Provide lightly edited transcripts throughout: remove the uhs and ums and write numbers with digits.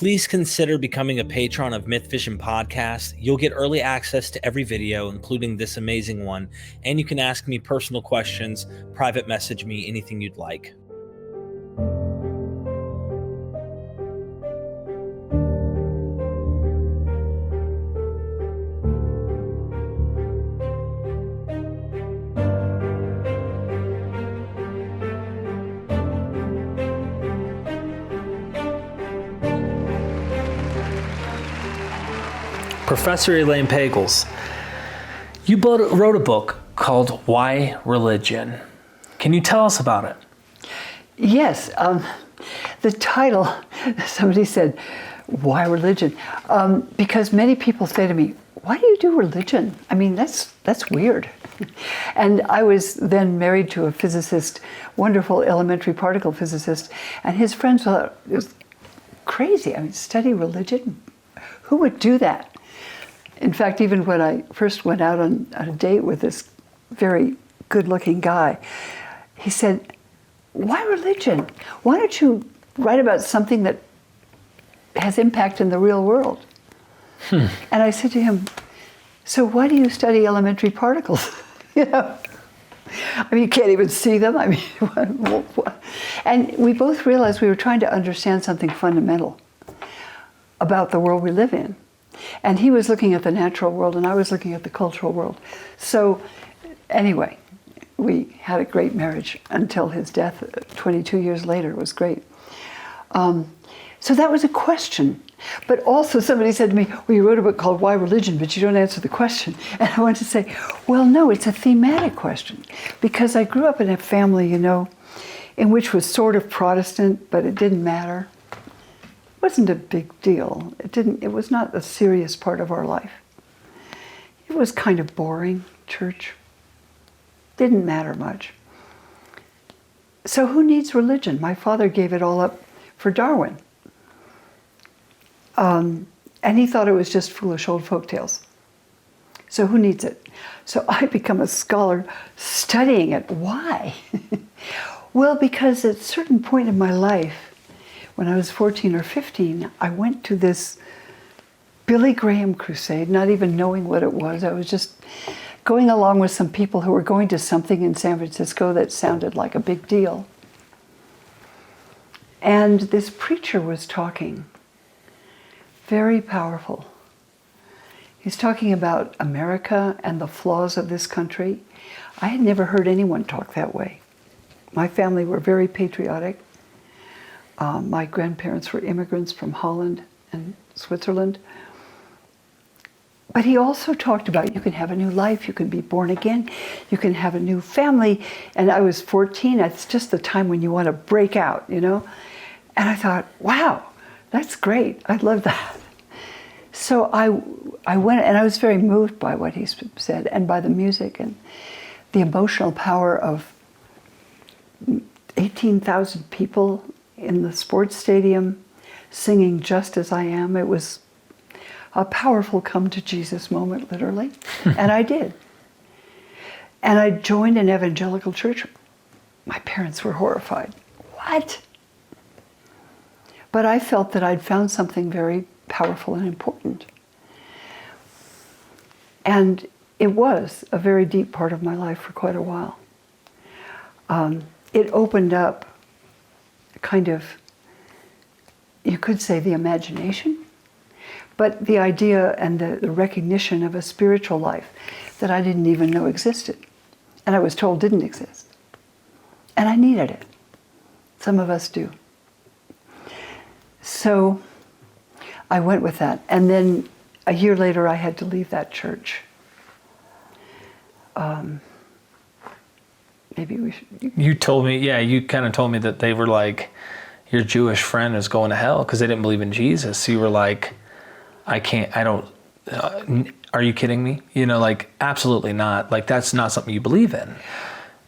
Please consider becoming a patron of MythVision Podcast. You'll get early access to every video, including this amazing one, and you can ask me personal questions, private message me, anything you'd like. Professor Elaine Pagels, you wrote a book called Why Religion? Can you tell us about it? Yes. The title, somebody said, why religion? Because many people say to me, why do you do religion? I mean, that's weird. And I was then married to a physicist, wonderful elementary particle physicist, and his friends thought it was crazy. I mean, study religion? Who would do that? In fact, even when I first went out on a date with this very good-looking guy, he said, why religion? Why don't you write about something that has impact in the real world? And I said to him, so why do you study elementary particles? You know, I mean, you can't even see them. I mean, and we both realized we were trying to understand something fundamental about the world we live in. And he was looking at the natural world, and I was looking at the cultural world. So anyway, we had a great marriage until his death 22 years later. It was great. So that was a question. But also somebody said to me, well, you wrote a book called Why Religion, but you don't answer the question. And I want to say, well, no, it's a thematic question. Because I grew up in a family, you know, in which was sort of Protestant, but it didn't matter. It wasn't a big deal. It was not a serious part of our life. It was kind of boring, church. Didn't matter much. So who needs religion? My father gave it all up for Darwin. And he thought it was just foolish old folktales. So who needs it? So I become a scholar studying it. Why? Well, because at a certain point in my life, when I was 14 or 15, I went to this Billy Graham crusade, not even knowing what it was. I was just going along with some people who were going to something in San Francisco that sounded like a big deal. And this preacher was talking, very powerful. He's talking about America and the flaws of this country. I had never heard anyone talk that way. My family were very patriotic. My grandparents were immigrants from Holland and Switzerland. But he also talked about you can have a new life, you can be born again, you can have a new family. And I was 14, it's just the time when you want to break out, you know? And I thought, wow, that's great, I love that. So I went, and I was very moved by what he said, and by the music, and the emotional power of 18,000 people in the sports stadium, singing Just As I Am. It was a powerful come to Jesus moment, literally. And I did. And I joined an evangelical church. My parents were horrified. What? But I felt that I'd found something very powerful and important. And it was a very deep part of my life for quite a while. It opened up kind of, you could say, the imagination, but the idea and the recognition of a spiritual life that I didn't even know existed, and I was told didn't exist. And I needed it. Some of us do. So I went with that. And then a year later, I had to leave that church. Maybe we should... You told me, yeah, you kind of told me that they were like, your Jewish friend is going to hell because they didn't believe in Jesus. So you were like, I don't, are you kidding me? You know, like, absolutely not. Like, that's not something you believe in.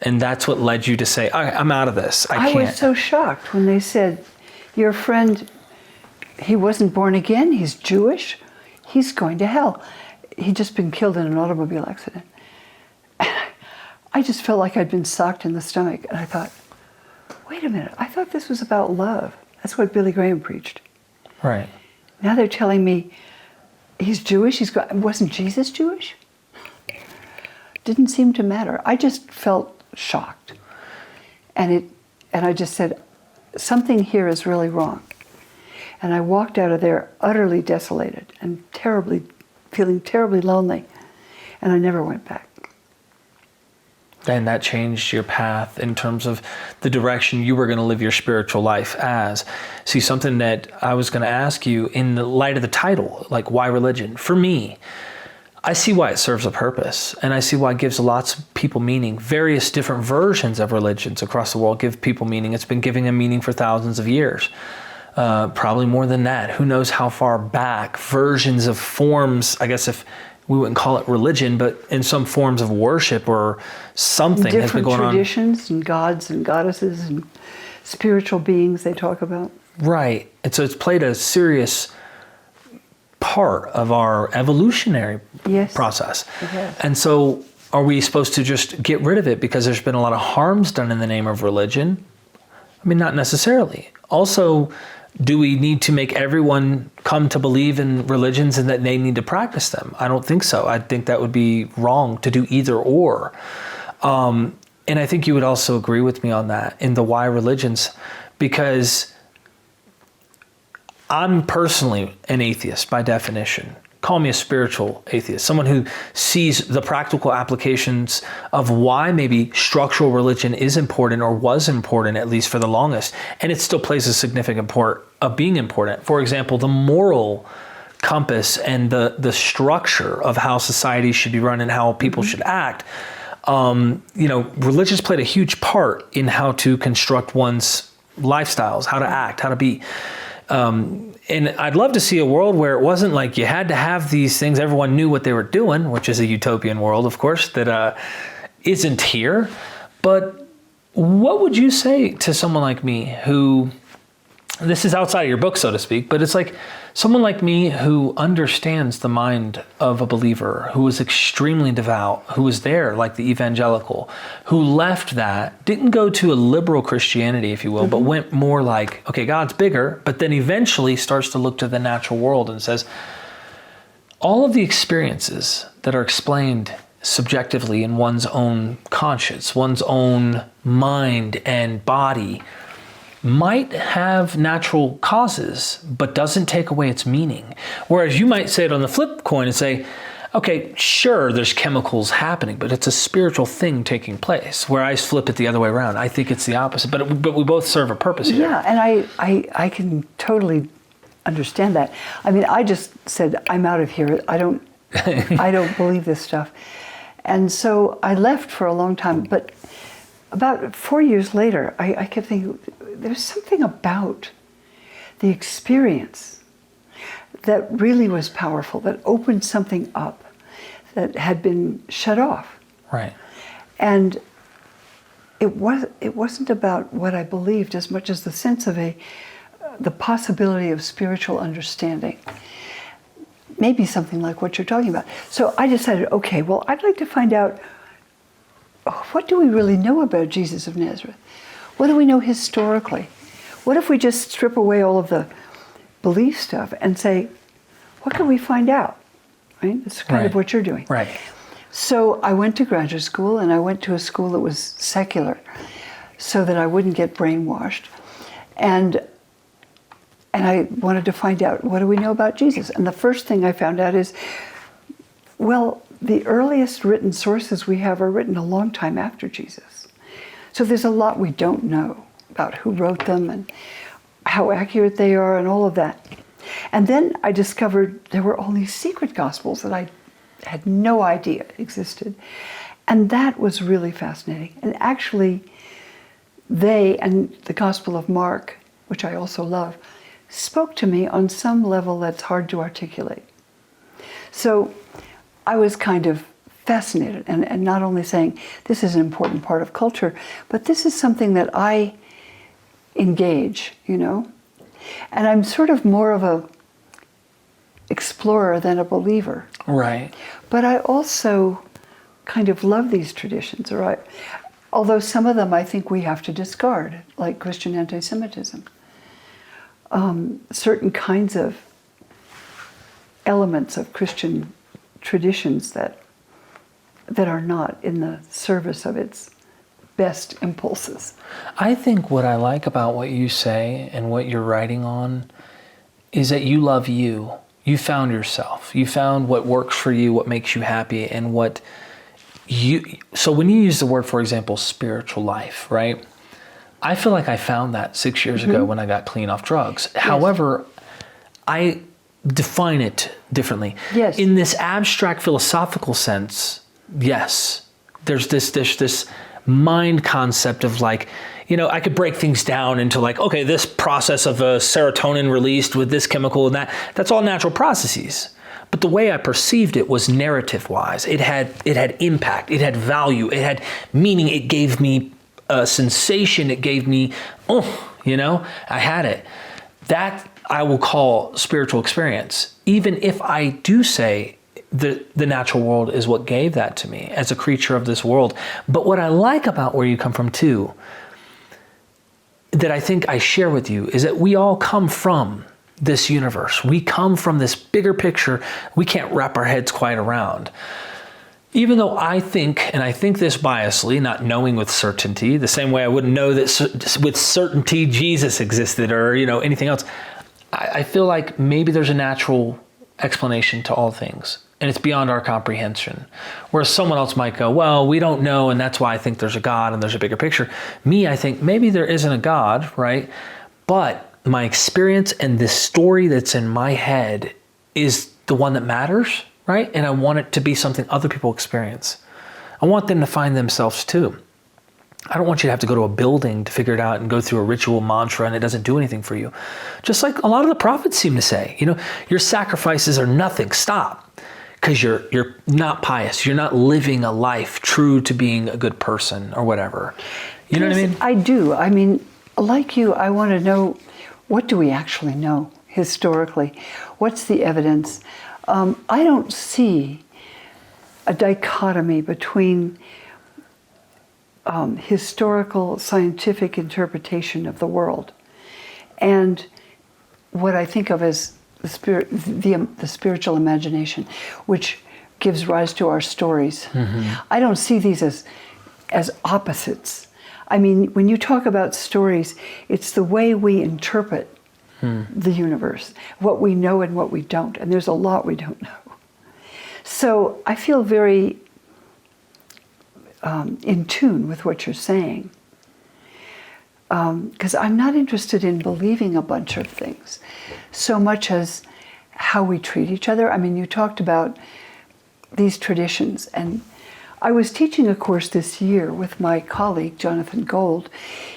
And that's what led you to say, I'm out of this. I can't. I was so shocked when they said, your friend, he wasn't born again, he's Jewish, he's going to hell. He'd just been killed in an automobile accident. I just felt like I'd been socked in the stomach. And I thought, wait a minute, I thought this was about love. That's what Billy Graham preached. Right. Now they're telling me he's Jewish. Wasn't Jesus Jewish? Didn't seem to matter. I just felt shocked. And I just said, something here is really wrong. And I walked out of there utterly desolated and feeling terribly lonely. And I never went back. And that changed your path in terms of the direction you were going to live your spiritual life as. See, something that I was going to ask you in the light of the title, like why religion? For me, I see why it serves a purpose, and I see why it gives lots of people meaning. Various different versions of religions across the world give people meaning. It's been giving them meaning for thousands of years, probably more than that. Who knows how far back? Versions of forms, I guess if we wouldn't call it religion, but in some forms of worship or something has been going on. Different traditions and gods and goddesses and spiritual beings they talk about. Right. And so it's played a serious part of our evolutionary process. And so are we supposed to just get rid of it because there's been a lot of harms done in the name of religion? I mean, not necessarily. Also, do we need to make everyone come to believe in religions and that they need to practice them? I don't think so. I think that would be wrong to do either or. And I think you would also agree with me on that in the why religions, because I'm personally an atheist by definition. Call me a spiritual atheist, someone who sees the practical applications of why maybe structural religion is important or was important, at least for the longest, and it still plays a significant part of being important. For example, the moral compass and the structure of how society should be run and how people should act. Religions played a huge part in how to construct one's lifestyles, how to act, how to be. And I'd love to see a world where it wasn't like you had to have these things, everyone knew what they were doing, which is a utopian world, of course, that isn't here. But what would you say to someone like me who, this is outside of your book, so to speak, but it's like someone like me who understands the mind of a believer, who is extremely devout, who was there like the evangelical, who left that, didn't go to a liberal Christianity, if you will, but went more like, okay, God's bigger, but then eventually starts to look to the natural world and says, all of the experiences that are explained subjectively in one's own conscience, one's own mind and body, might have natural causes, but doesn't take away its meaning. Whereas you might say it on the flip coin and say, okay, sure, there's chemicals happening, but it's a spiritual thing taking place. Where I flip it the other way around. I think it's the opposite, but we both serve a purpose here. Yeah, and I can totally understand that. I mean, I just said, I'm out of here. I don't believe this stuff. And so I left for a long time, but about 4 years later, I kept thinking, there's something about the experience that really was powerful, that opened something up that had been shut off. Right. And it wasn't about what I believed as much as the sense of the possibility of spiritual understanding. Maybe something like what you're talking about. So I decided, okay, well, I'd like to find out, what do we really know about Jesus of Nazareth? What do we know historically? What if we just strip away all of the belief stuff and say, what can we find out? Right? That's kind of what you're doing. Right. So I went to graduate school, and I went to a school that was secular so that I wouldn't get brainwashed. And I wanted to find out, what do we know about Jesus? And the first thing I found out is, well, the earliest written sources we have are written a long time after Jesus. So there's a lot we don't know about who wrote them and how accurate they are and all of that. And then I discovered there were all these secret gospels that I had no idea existed. And that was really fascinating. And actually, they and the Gospel of Mark, which I also love, spoke to me on some level that's hard to articulate. So I was kind of fascinated, and not only saying this is an important part of culture, but this is something that I engage, And I'm sort of more of a explorer than a believer. Right. But I also kind of love these traditions, although some of them I think we have to discard, like Christian anti-Semitism. Certain kinds of elements of Christian traditions that are not in the service of its best impulses. I think what I like about what you say and what you're writing on is that you love you. You found yourself. You found what works for you, what makes you happy, and what you... So when you use the word, for example, spiritual life, right? I feel like I found that 6 years ago when I got clean off drugs. Yes. However, I define it differently. Yes. In this abstract philosophical sense, yes, there's this mind concept of like, you know, I could break things down into like, okay, this process of serotonin released with this chemical and that's all natural processes. But the way I perceived it was narrative wise. It had impact, it had value, it had meaning, it gave me a sensation, it gave me, I had it. That I will call spiritual experience, even if I do say the natural world is what gave that to me as a creature of this world. But what I like about where you come from too, that I think I share with you, is that we all come from this universe. We come from this bigger picture we can't wrap our heads quite around. Even though I think, and I think this biasly, not knowing with certainty, the same way I wouldn't know that with certainty Jesus existed or anything else, I feel like maybe there's a natural explanation to all things, and it's beyond our comprehension. Whereas someone else might go, well, we don't know, and that's why I think there's a God and there's a bigger picture. Me, I think maybe there isn't a God, right? But my experience and this story that's in my head is the one that matters, right? And I want it to be something other people experience. I want them to find themselves too. I don't want you to have to go to a building to figure it out and go through a ritual mantra and it doesn't do anything for you. Just like a lot of the prophets seem to say, your sacrifices are nothing. Stop. Because you're not pious. You're not living a life true to being a good person or whatever. You know what I mean? I do. I mean, like you, I want to know, what do we actually know historically? What's the evidence? I don't see a dichotomy between historical scientific interpretation of the world and what I think of as the spiritual imagination, which gives rise to our stories. Mm-hmm. I don't see these as opposites. I mean, when you talk about stories, it's the way we interpret the universe, what we know and what we don't, and there's a lot we don't know. So I feel very in tune with what you're saying, because I'm not interested in believing a bunch of things so much as how we treat each other. I mean, you talked about these traditions, and I was teaching a course this year with my colleague Jonathan Gold.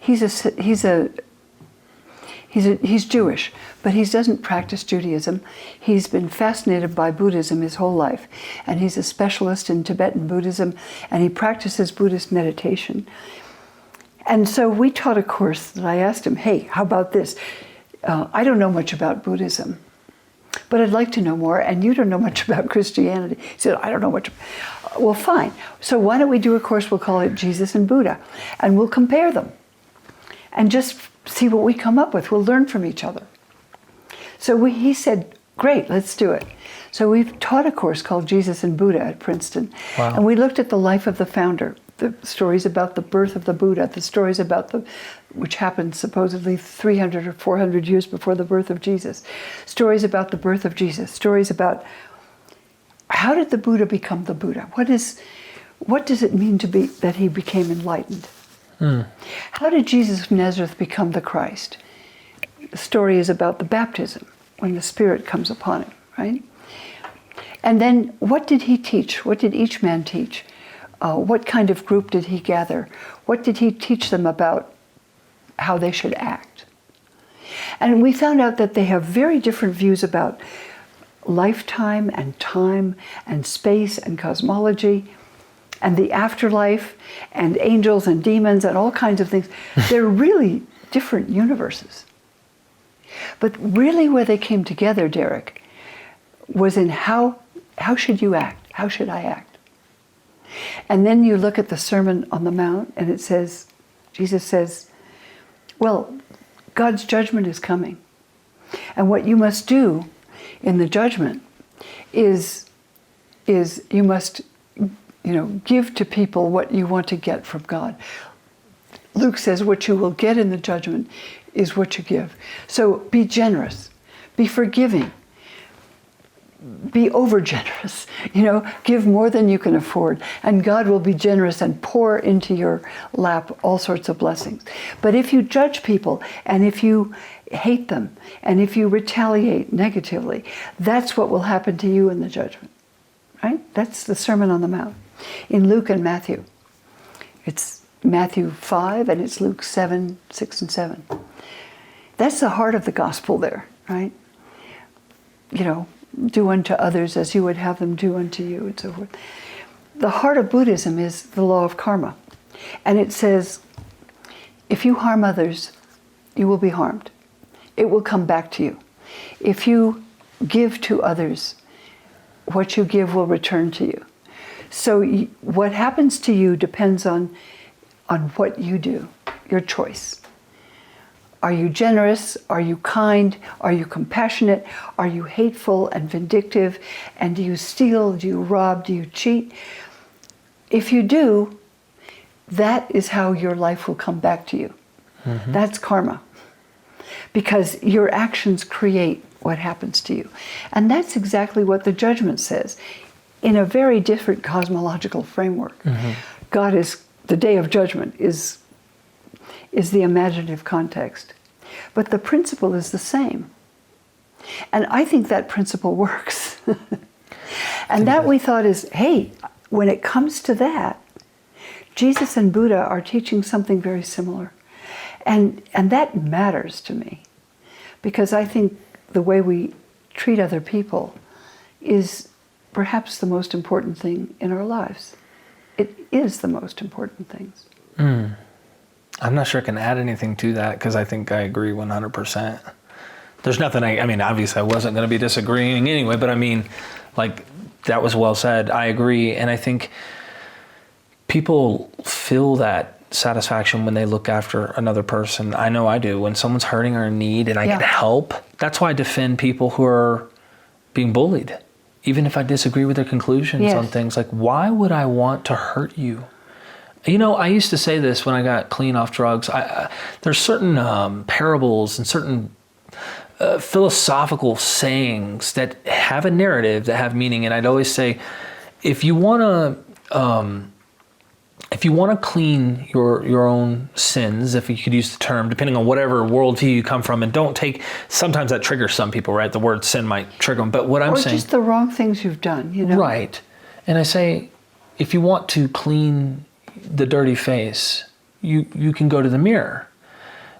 He's Jewish, but he doesn't practice Judaism. He's been fascinated by Buddhism his whole life, and he's a specialist in Tibetan Buddhism, and he practices Buddhist meditation. And so we taught a course that I asked him, hey, how about this? I don't know much about Buddhism, but I'd like to know more, and you don't know much about Christianity. He said, I don't know much. Well, fine. So why don't we do a course, we'll call it Jesus and Buddha, and we'll compare them and just see what we come up with. We'll learn from each other. So he said, great, let's do it. So we've taught a course called Jesus and Buddha at Princeton. Wow. And we looked at the life of the founder, the stories about the birth of the Buddha, the stories about which happened supposedly 300 or 400 years before the birth of Jesus, stories about the birth of Jesus, stories about how did the Buddha become the Buddha? What does it mean that he became enlightened? How did Jesus of Nazareth become the Christ? The story is about the baptism, when the Spirit comes upon him, right? And then what did he teach? What did each man teach? What kind of group did he gather? What did he teach them about how they should act? And we found out that they have very different views about lifetime and time and space and cosmology and the afterlife and angels and demons and all kinds of things. They're really different universes. But really where they came together, Derek, was in how should you act? How should I act? And then you look at the Sermon on the Mount and it says, Jesus says, well, God's judgment is coming. And what you must do in the judgment is you must, give to people what you want to get from God. Luke says what you will get in the judgment is what you give. So be generous, be forgiving, be over generous, give more than you can afford, and God will be generous and pour into your lap all sorts of blessings. But if you judge people, and if you hate them, and if you retaliate negatively, that's what will happen to you in the judgment, right? That's the Sermon on the Mount in Luke and Matthew. It's Matthew 5 and it's Luke 7, 6 and 7. That's the heart of the gospel there, right? Do unto others as you would have them do unto you, and so forth. The heart of Buddhism is the law of karma. And it says, if you harm others, you will be harmed. It will come back to you. If you give to others, what you give will return to you. So what happens to you depends on what you do, your choice. Are you generous? Are you kind? Are you compassionate? Are you hateful and vindictive? And do you steal? Do you rob? Do you cheat? If you do, that is how your life will come back to you. Mm-hmm. That's karma. Because your actions create what happens to you. And that's exactly what the judgment says. In a very different cosmological framework. Mm-hmm. God is, the day of judgment is the imaginative context. But the principle is the same. And I think that principle works. And that we thought is, hey, when it comes to that, Jesus and Buddha are teaching something very similar. And that matters to me. Because I think the way we treat other people is perhaps the most important thing in our lives. It is the most important things. I'm not sure I can add anything to that because I think I agree 100%. There's nothing obviously I wasn't going to be disagreeing anyway, but that was well said. I agree. And I think people feel that satisfaction when they look after another person. I know I do. When someone's hurting or in need and I get help, that's why I defend people who are being bullied. Even if I disagree with their conclusions on things, like, why would I want to hurt you? I used to say this when I got clean off drugs. There's certain parables and certain philosophical sayings that have a narrative, that have meaning. And I'd always say, if you want to clean your own sins, if you could use the term, depending on whatever worldview you come from, and don't take, sometimes that triggers some people, right? The word sin might trigger them. But what I'm saying... Or just the wrong things you've done, Right. And I say, if you want to clean the dirty face, you can go to the mirror.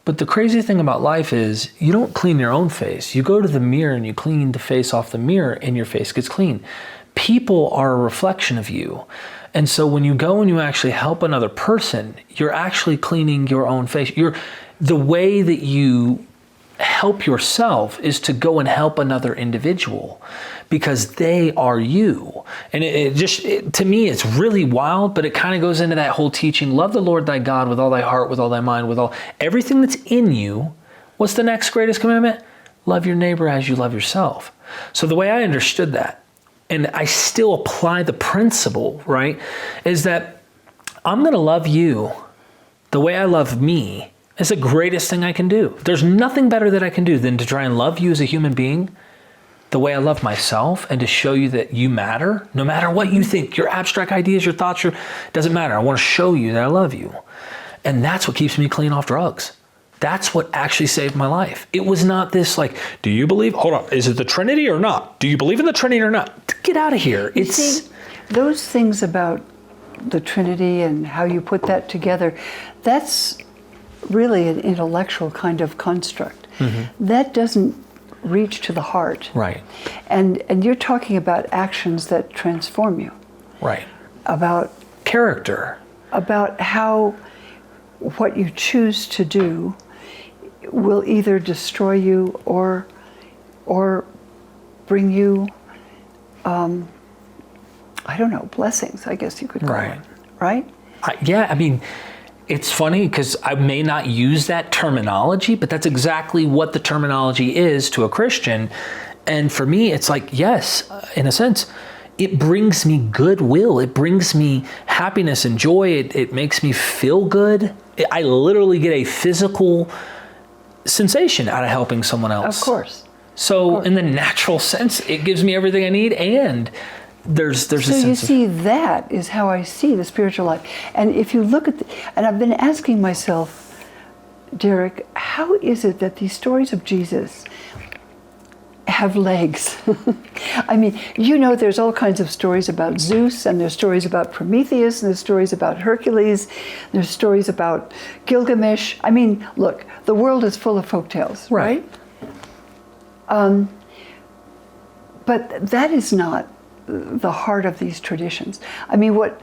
But the crazy thing about life is you don't clean your own face. You go to the mirror and you clean the face off the mirror and your face gets clean. People are a reflection of you. And so when you go and you actually help another person, you're actually cleaning your own face. The way that you help yourself is to go and help another individual because they are you. And to me, it's really wild, but it kind of goes into that whole teaching, love the Lord thy God with all thy heart, with all thy mind, with everything that's in you. What's the next greatest commandment? Love your neighbor as you love yourself. So the way I understood that, and I still apply the principle, right, is that I'm going to love you the way I love me. It's the greatest thing I can do. There's nothing better that I can do than to try and love you as a human being the way I love myself, and to show you that you matter, no matter what you think, your abstract ideas, your thoughts, doesn't matter. I want to show you that I love you. And that's what keeps me clean off drugs. That's what actually saved my life. It was not this do you believe, hold on, is it the Trinity or not? Do you believe in the Trinity or not? Get out of here. See, those things about the Trinity and how you put that together, that's really an intellectual kind of construct. Mm-hmm. That doesn't reach to the heart. Right. And you're talking about actions that transform you. Right. About character. About how what you choose to do will either destroy you or bring you, blessings, I guess you could call it. Right? It's funny because I may not use that terminology, but that's exactly what the terminology is to a Christian, And for me, it's like, yes, in a sense, it brings me goodwill. It brings me happiness and joy. It makes me feel good. I literally get a physical sensation out of helping someone else. Of course. So in the natural sense, it gives me everything I need, and there's a sense So you see, that is how I see the spiritual life. And if you look at, and I've been asking myself, Derek, how is it that these stories of Jesus have legs? I mean, there's all kinds of stories about Zeus, and there's stories about Prometheus, and there's stories about Hercules, there's stories about Gilgamesh. I mean, look, the world is full of folktales, right? But that is not the heart of these traditions. I mean, what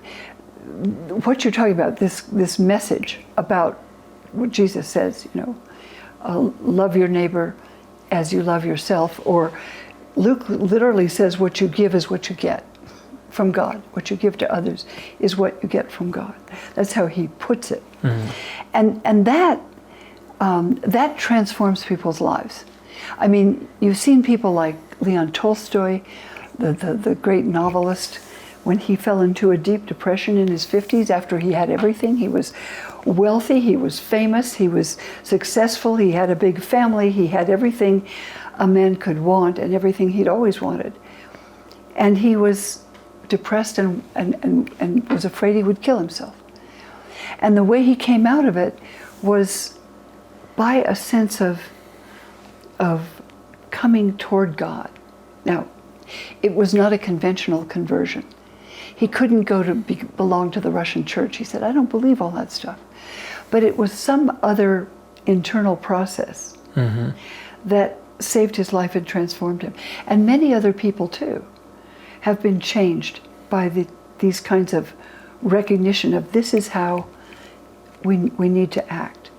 you're talking about, this message about what Jesus says, love your neighbor as you love yourself, or Luke literally says what you give is what you get from God. What you give to others is what you get from God. That's how he puts it. Mm-hmm. And that transforms people's lives. I mean, you've seen people like Leon Tolstoy, the great novelist, when he fell into a deep depression in his 50s after he had everything. He was wealthy, he was famous, he was successful, he had a big family, he had everything a man could want and everything he'd always wanted. And he was depressed and was afraid he would kill himself. And the way he came out of it was by a sense of coming toward God. Now, it was not a conventional conversion. He couldn't go to belong to the Russian church. He said, I don't believe all that stuff. But it was some other internal process mm-hmm. that saved his life and transformed him. And many other people, too, have been changed by these kinds of recognition of this is how we need to act.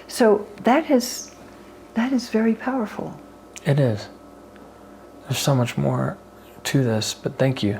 So that is very powerful. It is. There's so much more to this, but thank you.